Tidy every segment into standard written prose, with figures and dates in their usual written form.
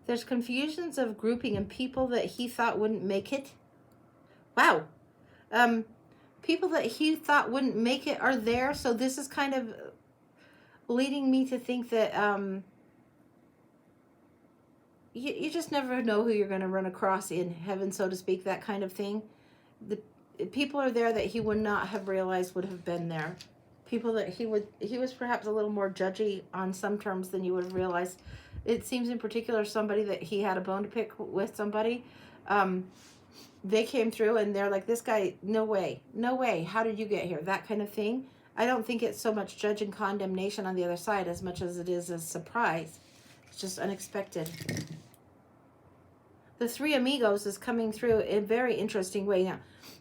There's confusions of grouping and people that he thought wouldn't make it. Wow. People that he thought wouldn't make it are there. So this is kind of leading me to think that you just never know who you're going to run across in heaven, so to speak, that kind of thing. The people are there that he would not have realized would have been there. People that he was perhaps a little more judgy on some terms than you would have realized. It seems in particular somebody that he had a bone to pick with somebody. They came through and they're like, this guy, no way, how did you get here? That kind of thing. I don't think it's so much judge and condemnation on the other side as much as it is a surprise. It's just unexpected. The Three Amigos is coming through in a very interesting way. Now,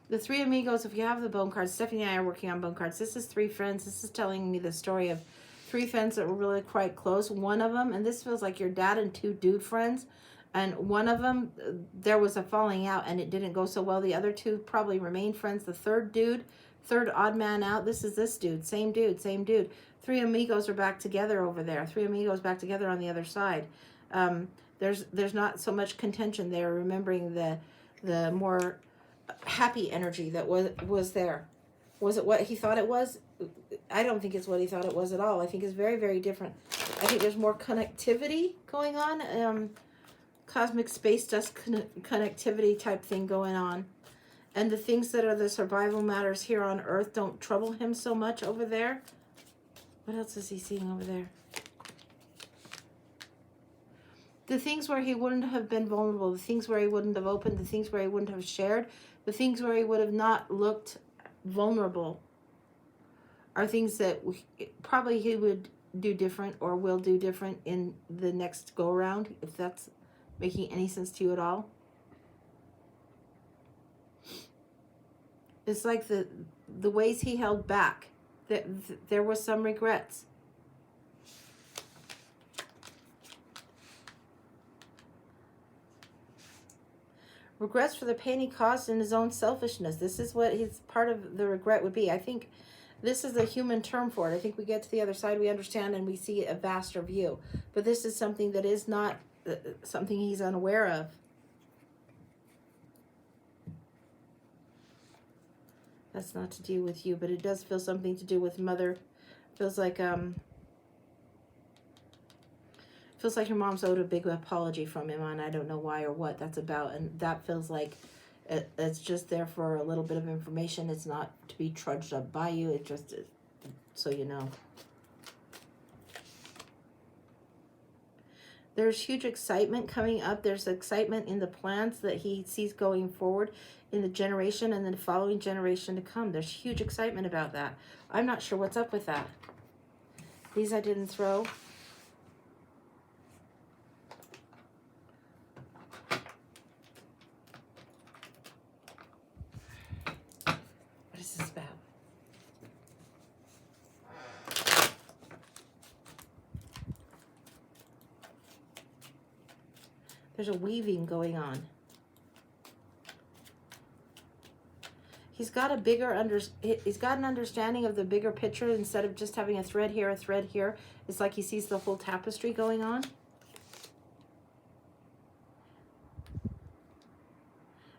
the Three Amigos, if you have the bone cards, Stephanie and I are working on bone cards. This is three friends. This is telling me the story of three friends that were really quite close. One of them, and this feels like your dad and two dude friends, and one of them, there was a falling out and it didn't go so well. The other two probably remained friends. The third dude, third odd man out, this is this dude. Same dude, same dude. Three Amigos are back together over there. Three Amigos back together on the other side. There's not so much contention there, remembering the more happy energy that was there. Was it what he thought it was? I don't think it's what he thought it was at all. I think it's very, very different. I think there's more connectivity going on, cosmic space dust connectivity type thing going on. And the things that are the survival matters here on Earth don't trouble him so much over there. What else is he seeing over there? The things where he wouldn't have been vulnerable, the things where he wouldn't have opened, the things where he wouldn't have shared, the things where he would have not looked vulnerable are things that probably he would do different or will do different in the next go around, if that's making any sense to you at all. It's like the ways he held back, that there was some regrets. Regrets for the pain he caused in his own selfishness. This is what his part of the regret would be. I think this is a human term for it. I think we get to the other side, we understand, and we see a vaster view. But this is something that is not something he's unaware of. That's not to do with you, but it does feel something to do with mother. Feels like your mom's owed a big apology from him, and I don't know why or what that's about. And that feels like it's just there for a little bit of information. It's not to be trudged up by you. It just, so you know. There's huge excitement coming up. There's excitement in the plans that he sees going forward in the generation and the following generation to come. There's huge excitement about that. I'm not sure what's up with that. These I didn't throw. What is this about? There's a weaving going on. He's got he's got an understanding of the bigger picture instead of just having a thread here, a thread here. It's like he sees the whole tapestry going on.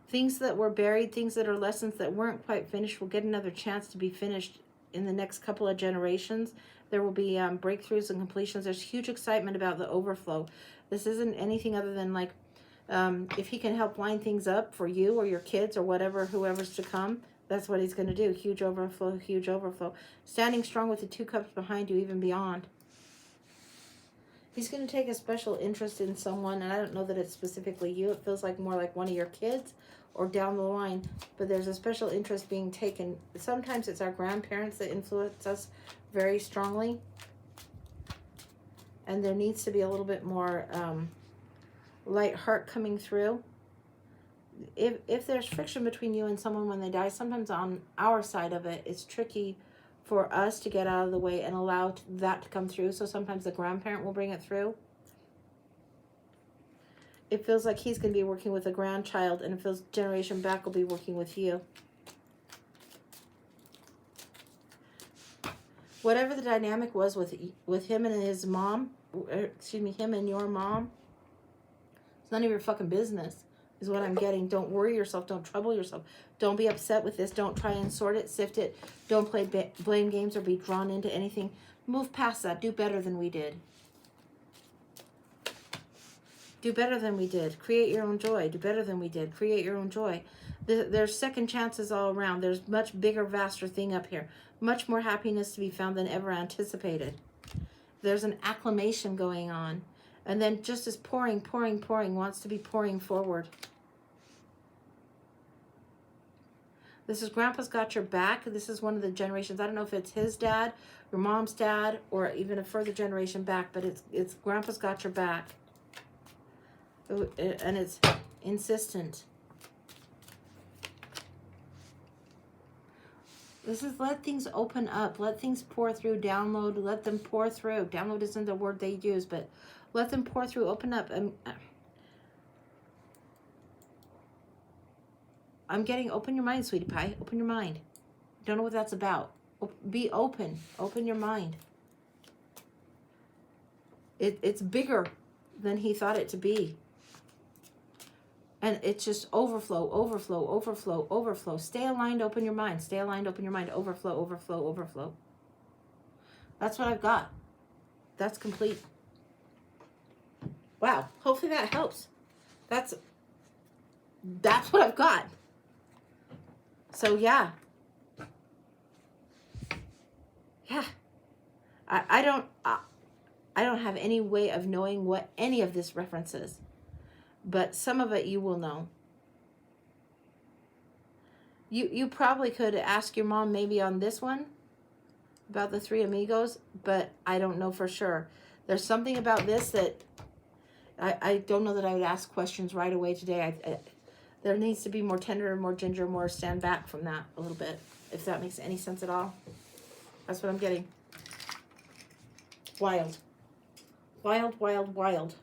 Things that were buried, things that are lessons that weren't quite finished will get another chance to be finished in the next couple of generations. There will be breakthroughs and completions. There's huge excitement about the overflow. This isn't anything other than like, if he can help line things up for you or your kids or whatever, whoever's to come, that's what he's going to do. Huge overflow, huge overflow. Standing strong with the two cups behind you, even beyond. He's going to take a special interest in someone, and I don't know that it's specifically you. It feels like more like one of your kids or down the line, but there's a special interest being taken. Sometimes it's our grandparents that influence us very strongly, and there needs to be a little bit more light heart coming through. If there's friction between you and someone when they die, sometimes on our side of it, it's tricky for us to get out of the way and allow that to come through. So sometimes the grandparent will bring it through. It feels like he's going to be working with a grandchild, and it feels generation back will be working with you. Whatever the dynamic was with him and his mom, him and your mom, It's none of your fucking business, is what I'm getting. Don't worry yourself. Don't trouble yourself. Don't be upset with this. Don't try and sort it, sift it. Don't play blame games or be drawn into anything. Move past that. Do better than we did. Do better than we did. Create your own joy. Do better than we did. Create your own joy. There's second chances all around. There's much bigger, vaster thing up here. Much more happiness to be found than ever anticipated. There's an acclamation going on. And then just as pouring, wants to be pouring forward. This is Grandpa's got your back. This is one of the generations. I don't know if it's his dad, your mom's dad, or even a further generation back, but it's Grandpa's got your back. And it's insistent. This is let things open up. Let things pour through. Download. Let them pour through. Download isn't the word they use, but let them pour through. Open up. I'm getting open your mind, sweetie pie. Open your mind. Don't know what that's about. Be open. Open your mind. It's bigger than he thought it to be. And it's just overflow, overflow, overflow, overflow. Stay aligned, open your mind. Stay aligned, open your mind. Overflow, overflow, overflow. That's what I've got. That's complete. Wow. Hopefully that helps. That's what I've got. So yeah. Yeah. I don't have any way of knowing what any of this references. But some of it you will know. You probably could ask your mom maybe on this one about the three amigos, but I don't know for sure. There's something about this that I don't know that I would ask questions right away today. There needs to be more tender, more ginger, more stand back from that a little bit, if that makes any sense at all. That's what I'm getting. Wild. Wild, wild, wild.